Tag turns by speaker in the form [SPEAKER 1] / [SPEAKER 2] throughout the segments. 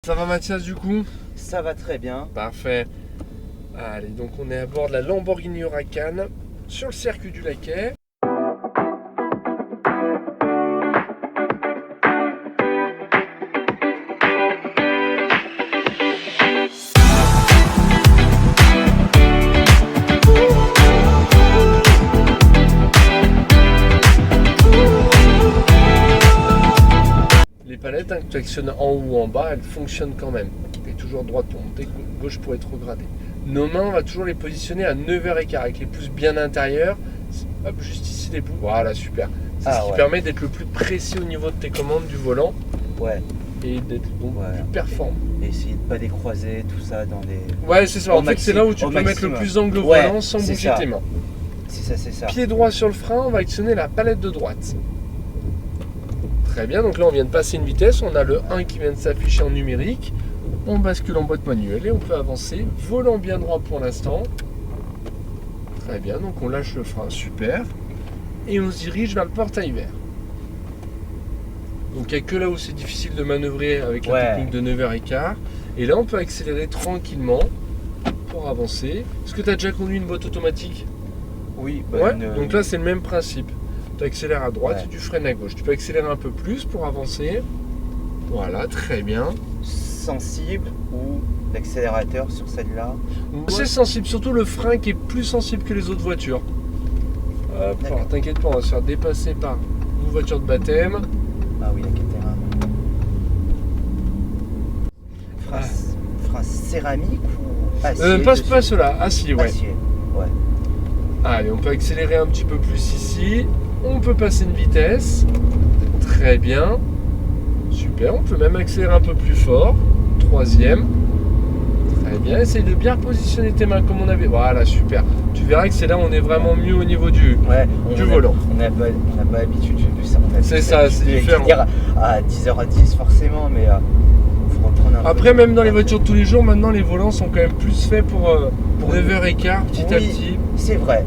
[SPEAKER 1] Ça va Mathias du coup?
[SPEAKER 2] Ça va très bien.
[SPEAKER 1] Parfait. Allez, donc on est à bord de la Lamborghini Huracan sur le circuit du Laquais. Les palettes, que tu actionnes en haut ou en bas, elles fonctionnent quand même. Tu es toujours droite pour monter, gauche pour être regradé. Nos mains, on va toujours les positionner à 9h15 avec les pouces bien à l'intérieur. Hop, juste ici les pouces. Voilà, super. C'est ce qui permet d'être le plus précis au niveau de tes commandes du volant.
[SPEAKER 2] Ouais.
[SPEAKER 1] Et d'être plus performant.
[SPEAKER 2] Et essayer de ne pas décroiser tout ça dans des...
[SPEAKER 1] Ouais, c'est ça. En fait, c'est là où tu peux mettre le plus d'angle au volant sans bouger tes mains.
[SPEAKER 2] C'est ça.
[SPEAKER 1] Pied droit sur le frein, on va actionner la palette de droite. Très bien, donc là on vient de passer une vitesse, on a le 1 qui vient de s'afficher en numérique, on bascule en boîte manuelle et on peut avancer, volant bien droit pour l'instant. Très bien, donc on lâche le frein, super, et on se dirige vers le portail vert. Donc il n'y a que là où c'est difficile de manœuvrer avec la technique de 9h15, et là on peut accélérer tranquillement pour avancer. Est-ce que tu as déjà conduit une boîte automatique?
[SPEAKER 2] Oui.
[SPEAKER 1] Donc là c'est le même principe. Tu accélères à droite et tu freines à gauche. Tu peux accélérer un peu plus pour avancer. Voilà, très bien.
[SPEAKER 2] Sensible ou l'accélérateur sur celle-là?
[SPEAKER 1] C'est sensible, surtout le frein qui est plus sensible que les autres voitures. Hop, alors t'inquiète pas, on va se faire dépasser par une voiture de baptême.
[SPEAKER 2] Ah oui, la Caterham. Frein céramique ou acier?
[SPEAKER 1] Pas cela, acier, ouais.
[SPEAKER 2] Acier, ouais.
[SPEAKER 1] Allez, on peut accélérer un petit peu plus ici. On peut passer une vitesse. Très bien. Super, on peut même accélérer un peu plus fort. Troisième. Très bien, essaye de bien positionner tes mains comme on avait. Voilà, super. Tu verras que c'est là où on est vraiment mieux au niveau du volant.
[SPEAKER 2] On n'a pas l'habitude de ça.
[SPEAKER 1] C'est ça, c'est différent.
[SPEAKER 2] Dire à 10h10 forcément, mais faut reprendre un peu.
[SPEAKER 1] Après, même dans les voitures de tous les jours, maintenant les volants sont quand même plus faits pour 9h15 petit à petit.
[SPEAKER 2] C'est vrai.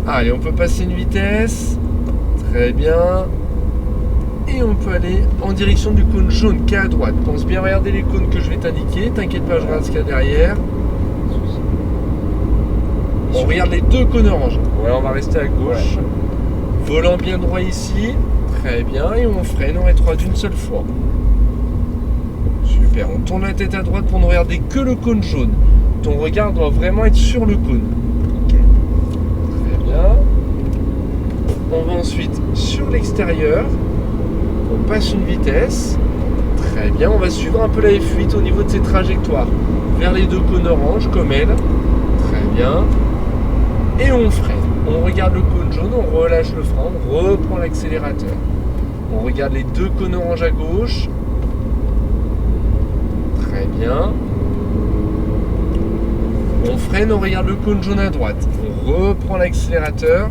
[SPEAKER 1] Allez, on peut passer une vitesse. Très bien. Et on peut aller en direction du cône jaune qui est à droite. Pense bien regarder les cônes que je vais t'indiquer. T'inquiète pas, je regarde ce qu'il y a derrière. On regarde les deux cônes orange. Ouais, on va rester à gauche. Volant bien droit ici. Très bien. Et on freine en étroit d'une seule fois. Super. On tourne la tête à droite pour ne regarder que le cône jaune. Ton regard doit vraiment être sur le cône. On va ensuite sur l'extérieur, on passe une vitesse, très bien, on va suivre un peu la F8 au niveau de ses trajectoires, vers les deux cônes orange comme elle, très bien, et on freine, on regarde le cône jaune, on relâche le frein, on reprend l'accélérateur, on regarde les deux cônes orange à gauche, très bien, on freine, on regarde le cône jaune à droite, on reprend l'accélérateur.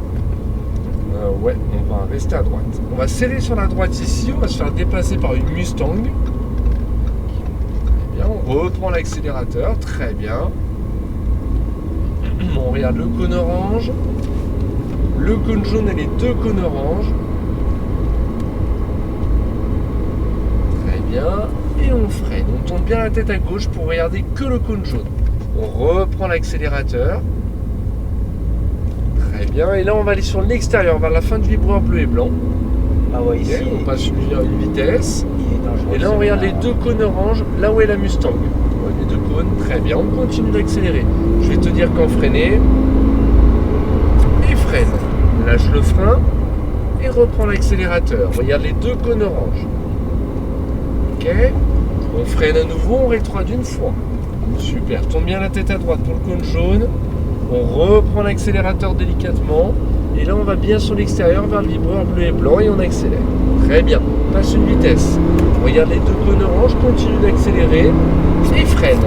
[SPEAKER 1] Ouais, on va rester à droite. On va sceller sur la droite ici, on va se faire dépasser par une Mustang. Très bien, on reprend l'accélérateur, très bien. On regarde le cône orange, le cône jaune et les deux cônes orange. Très bien, et on freine. On tourne bien la tête à gauche pour regarder que le cône jaune. On reprend l'accélérateur. Très bien, et là on va aller sur l'extérieur, vers la fin du vibreur bleu et blanc.
[SPEAKER 2] Ah ouais, ici.
[SPEAKER 1] On passe une vitesse. Et là on regarde les deux cônes orange, là où est la Mustang. Les deux cônes, très bien, on continue d'accélérer. Je vais te dire quand freiner. Et freine. Lâche le frein et reprend l'accélérateur. Regarde les deux cônes orange. Ok. On freine à nouveau, on rétroit d'une fois. Super, tourne bien la tête à droite pour le cône jaune. On reprend l'accélérateur délicatement. Et là, on va bien sur l'extérieur vers le vibreur bleu et blanc et on accélère. Très bien. On passe une vitesse. On regarde les deux cônes orange, continue d'accélérer et freine.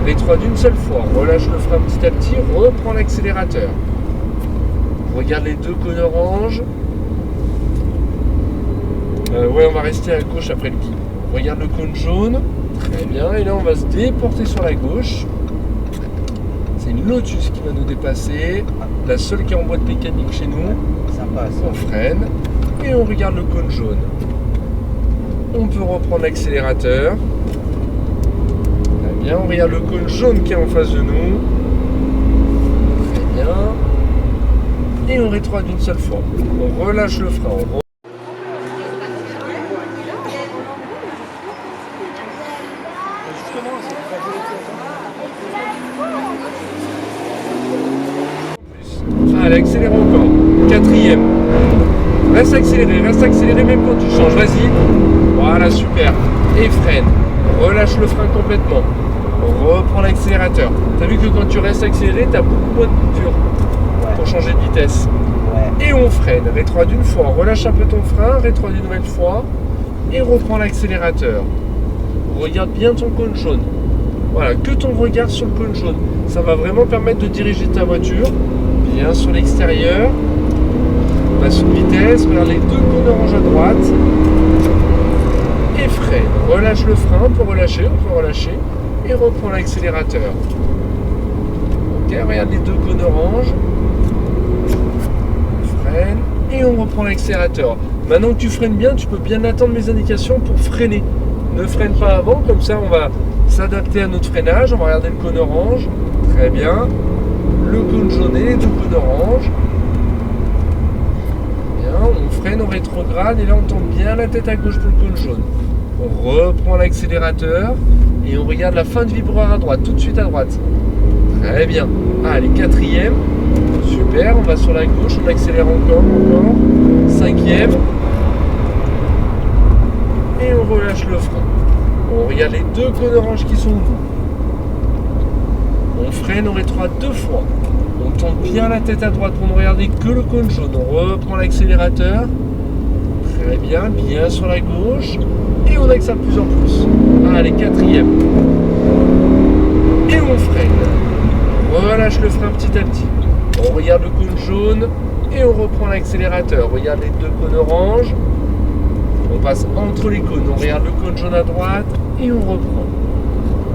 [SPEAKER 1] Les trois d'une seule fois. Relâche le frein petit à petit, reprend l'accélérateur. On regarde les deux cônes orange. Ouais, on va rester à gauche après le guide. On regarde le cône jaune. Très bien. Et là, on va se déporter sur la gauche. C'est une Lotus qui va nous dépasser, la seule qui est en boîte mécanique chez nous.
[SPEAKER 2] Sympa, ça.
[SPEAKER 1] On freine et on regarde le cône jaune. On peut reprendre l'accélérateur. Très bien, on regarde le cône jaune qui est en face de nous. Très bien. Et on rétrograde d'une seule fois. On relâche le frein. Allez, accélère encore. Quatrième. Reste accéléré même quand tu changes. Vas-y. Voilà, super. Et freine. Relâche le frein complètement. Reprends l'accélérateur. T'as vu que quand tu restes accéléré, t'as beaucoup moins de coupure pour changer de vitesse. Ouais. Et on freine. Rétrograde d'une fois. Relâche un peu ton frein. Rétrograde une nouvelle fois. Et reprends l'accélérateur. Regarde bien ton cône jaune. Voilà, que ton regard sur le cône jaune. Ça va vraiment permettre de diriger ta voiture. Bien sur l'extérieur. Passe une vitesse. Regarde les deux cônes orange à droite. Et freine. Relâche le frein. On peut relâcher. Et reprends l'accélérateur. Ok, regarde les deux cônes orange. Freine. Et on reprend l'accélérateur. Maintenant que tu freines bien, tu peux bien attendre mes indications pour freiner. Ne freine pas avant, comme ça on va s'adapter à notre freinage. On va regarder le cône orange. Très bien. Le cône jaune et les deux cônes orange. Bien, on freine, on rétrograde et là on tourne bien la tête à gauche pour le cône jaune. On reprend l'accélérateur et on regarde la fin de vibreur à droite, tout de suite à droite. Très bien. Allez, quatrième. Super, on va sur la gauche, on accélère encore. Cinquième. Et on relâche le frein. On regarde les deux cônes orange qui sont au bout. On freine, on rétrograde deux fois. On tourne bien la tête à droite pour ne regarder que le cône jaune. On reprend l'accélérateur. Très bien, bien sur la gauche. Et on accélère de plus en plus. Allez, quatrième. Et on freine. Relâche le frein petit à petit. On regarde le cône jaune et on reprend l'accélérateur. Regarde les deux cônes orange. On passe entre les cônes. On regarde le cône jaune à droite et on reprend.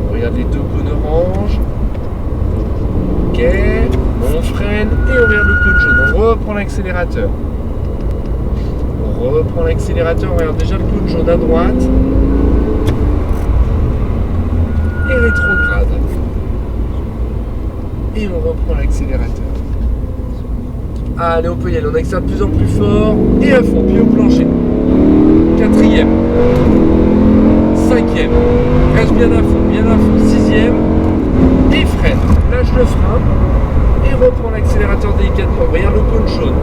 [SPEAKER 1] On regarde les deux cônes orange. Ok. On freine et on regarde le cône jaune. On reprend l'accélérateur. On reprend l'accélérateur. On regarde déjà le cône jaune à droite. Et rétrograde. Et on reprend l'accélérateur. Allez, on peut y aller. On accélère de plus en plus fort. Et à fond, pied au plancher. Quatrième. Cinquième. Reste bien à fond. Sixième. Et freine. Lâche le frein. Et reprend l'accélérateur délicatement. Regarde le cône jaune.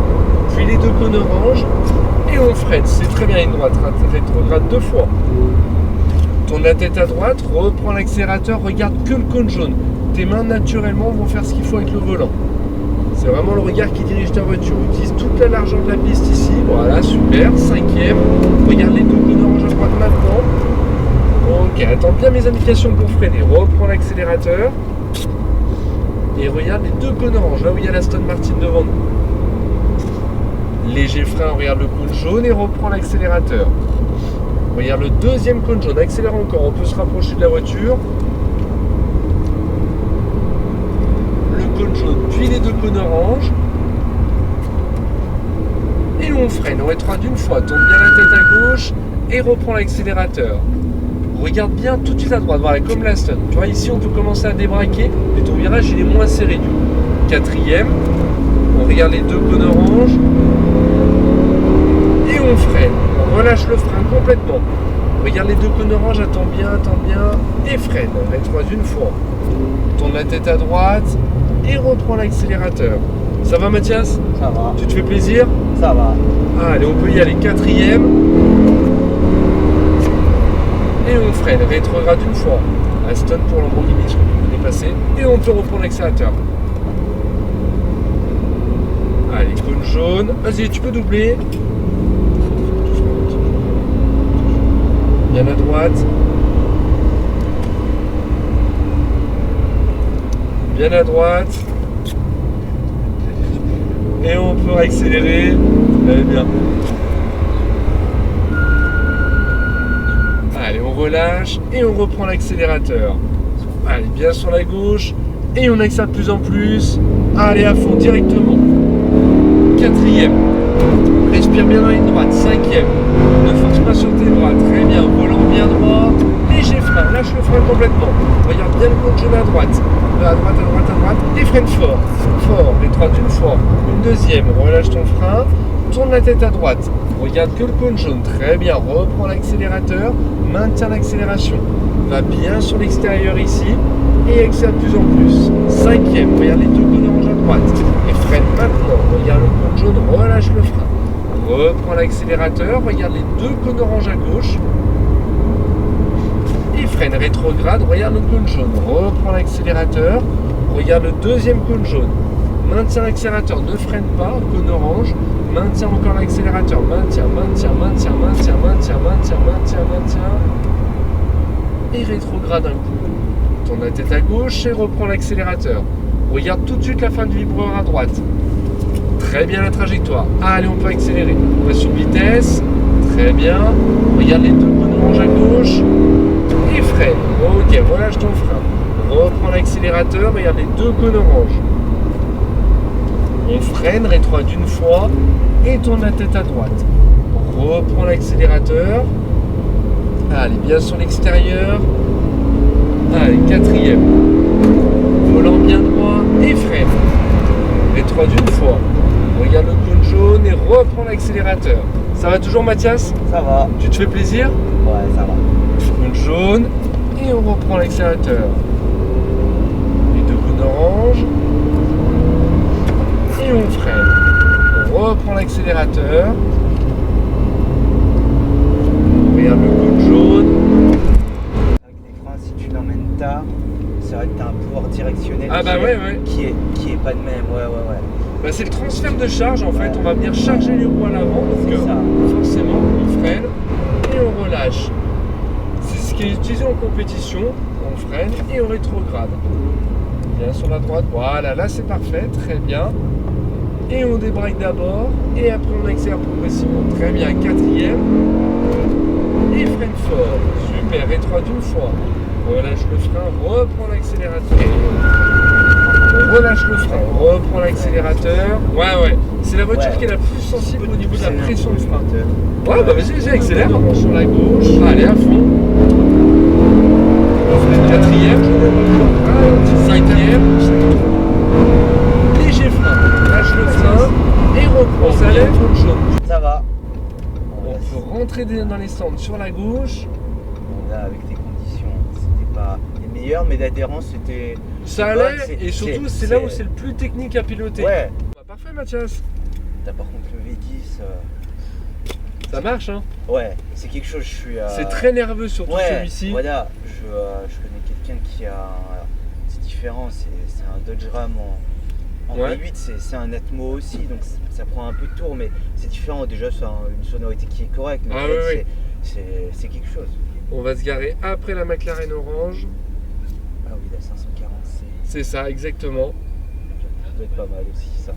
[SPEAKER 1] Puis les deux cônes orange. Et on freine. C'est très bien une droite. Rétrograde deux fois. Tourne la tête à droite. Reprends l'accélérateur. Regarde que le cône jaune. Tes mains naturellement vont faire ce qu'il faut avec le volant. C'est vraiment le regard qui dirige ta voiture. Utilise toute la largeur de la piste ici. Voilà, super. Cinquième. Regarde les deux cônes orange à droite maintenant. Ok, attends bien mes indications pour freiner. Reprends l'accélérateur. Et regarde les deux cônes orange, là où il y a l'Aston Martin devant nous. Léger frein, on regarde le cône jaune et reprend l'accélérateur. Regarde le deuxième cône jaune, accélère encore. On peut se rapprocher de la voiture. Cône jaune, puis les deux cônes orange. Et on freine, on rétrograde d'une fois, tourne bien la tête à gauche et reprend l'accélérateur. Regarde bien tout de suite à droite, voilà, comme l'Aston. Tu vois, ici on peut commencer à débraquer, mais ton virage il est moins serré du coup. Quatrième, on regarde les deux cônes orange. Et on freine, on relâche le frein complètement. Regarde les deux cônes orange, attends bien, et freine, rétrograde une fois. Tourne la tête à droite. Et reprends l'accélérateur. Ça va Mathias?
[SPEAKER 2] Ça va.
[SPEAKER 1] Tu te fais plaisir?
[SPEAKER 2] Ça va.
[SPEAKER 1] Allez, on peut y aller. Quatrième. Et on freine. Rétrograde une fois. Aston pour Lamborghini, ce que tu peux dépasser. Et on peut reprendre l'accélérateur. Allez, cône jaune. Vas-y, tu peux doubler. Bien à droite. Bien à droite. Et on peut accélérer. Allez, bien. Allez, on relâche et on reprend l'accélérateur. Allez, bien sur la gauche. Et on accélère de plus en plus. Allez, à fond, directement. Quatrième. Respire bien dans la ligne droite. Cinquième. Ne force pas sur tes bras. Très bien. bien, volant bien droit, léger frein, lâche le frein complètement. Regarde bien le cône jaune à droite. À droite, à droite, à droite, et freine fort. Fort, rétroite d'une fois. Une deuxième, relâche ton frein, tourne la tête à droite. Regarde que le cône jaune, très bien, reprends l'accélérateur, maintiens l'accélération. Va bien sur l'extérieur ici, et accélère de plus en plus. Cinquième, regarde les deux cônes orange à droite, et freine maintenant. Regarde le cône jaune, relâche le frein. Reprends l'accélérateur, regarde les deux cônes orange à gauche. Et freine rétrograde, regarde le cône jaune, reprends l'accélérateur, regarde le deuxième cône jaune. Maintiens l'accélérateur, ne freine pas, cône orange, maintiens encore l'accélérateur, maintiens. Et rétrograde un coup. Tourne la tête à gauche et reprends l'accélérateur. Regarde tout de suite la fin du vibreur à droite. Très bien la trajectoire. Allez, on peut accélérer. On va sur vitesse. Très bien. Regarde les deux cônes orange à gauche. Et freine. Ok, relâche ton frein. Reprends l'accélérateur. Regarde les deux cônes orange. On freine, rétroite d'une fois. Et tourne la tête à droite. Reprends l'accélérateur. Allez, bien sur l'extérieur. Allez, quatrième. Volant bien droit. Et freine. Rétroite d'une fois. Regarde le cône jaune et reprends l'accélérateur. Ça va toujours, Mathias?
[SPEAKER 2] Ça va.
[SPEAKER 1] Tu te fais plaisir?
[SPEAKER 2] Ouais, ça va.
[SPEAKER 1] Cône jaune et on reprend l'accélérateur. Les deux cônes orange et on freine. On reprend l'accélérateur. Regarde le cône jaune.
[SPEAKER 2] Avec les freins, si tu l'emmènes tard, c'est vrai que tu as un pouvoir directionnel qui est pas de même. Ouais.
[SPEAKER 1] Bah, c'est le transfert de charge en fait. On va venir charger les roues à l'avant donc forcément on freine et on relâche. C'est ce qui est utilisé en compétition. On freine et on rétrograde. Bien sur la droite. Voilà, là c'est parfait, très bien. Et on débraque d'abord et après on accélère progressivement. Très bien, quatrième. Et freine fort. Super, rétroite d'une fois. Relâche le frein, reprends l'accélérateur. On relâche le frein, reprend l'accélérateur. Ouais. C'est la voiture qui est la plus sensible au niveau de la pression de frein. Ouais, bah vas-y, accélère. Sur la gauche. Allez, à fond. On fait quatrième. Cinquième. Léger frein. Lâche le frein. Et reprend. Ça allait trop de jaune.
[SPEAKER 2] Ça va.
[SPEAKER 1] On peut rentrer dans les stands sur la gauche.
[SPEAKER 2] Là, avec les conditions, c'était pas les meilleures, mais l'adhérence c'était.
[SPEAKER 1] Ça allait, et surtout c'est là où c'est le plus technique à piloter.
[SPEAKER 2] Ouais.
[SPEAKER 1] Bah, parfait, Mathias.
[SPEAKER 2] T'as par contre le V10.
[SPEAKER 1] Ça marche, hein?
[SPEAKER 2] Ouais, c'est quelque chose, je suis.
[SPEAKER 1] C'est très nerveux surtout celui-ci.
[SPEAKER 2] Voilà, je connais quelqu'un qui a. C'est différent, c'est un Dodge Ram en V8, c'est un Atmo aussi, donc ça prend un peu de tour, mais c'est différent. Déjà, c'est une sonorité qui est correcte, mais c'est quelque chose.
[SPEAKER 1] On va se garer après la McLaren orange.
[SPEAKER 2] Ah oui, la 540C.
[SPEAKER 1] C'est ça, exactement.
[SPEAKER 2] Ça doit être pas mal aussi, ça.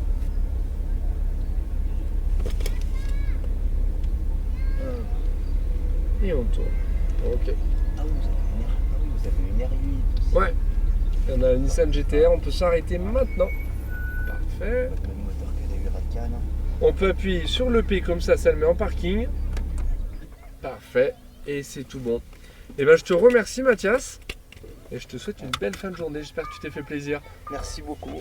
[SPEAKER 1] Et on tourne. Ok.
[SPEAKER 2] Ah oui, vous avez une R8 aussi.
[SPEAKER 1] Ouais. On a une Nissan GTR, on peut s'arrêter maintenant. Parfait.
[SPEAKER 2] Le même moteur que la Huracan.
[SPEAKER 1] On peut appuyer sur le P comme ça le met en parking. Parfait. Et c'est tout bon. Et ben je te remercie, Mathias. Et je te souhaite une belle fin de journée. J'espère que tu t'es fait plaisir.
[SPEAKER 2] Merci beaucoup.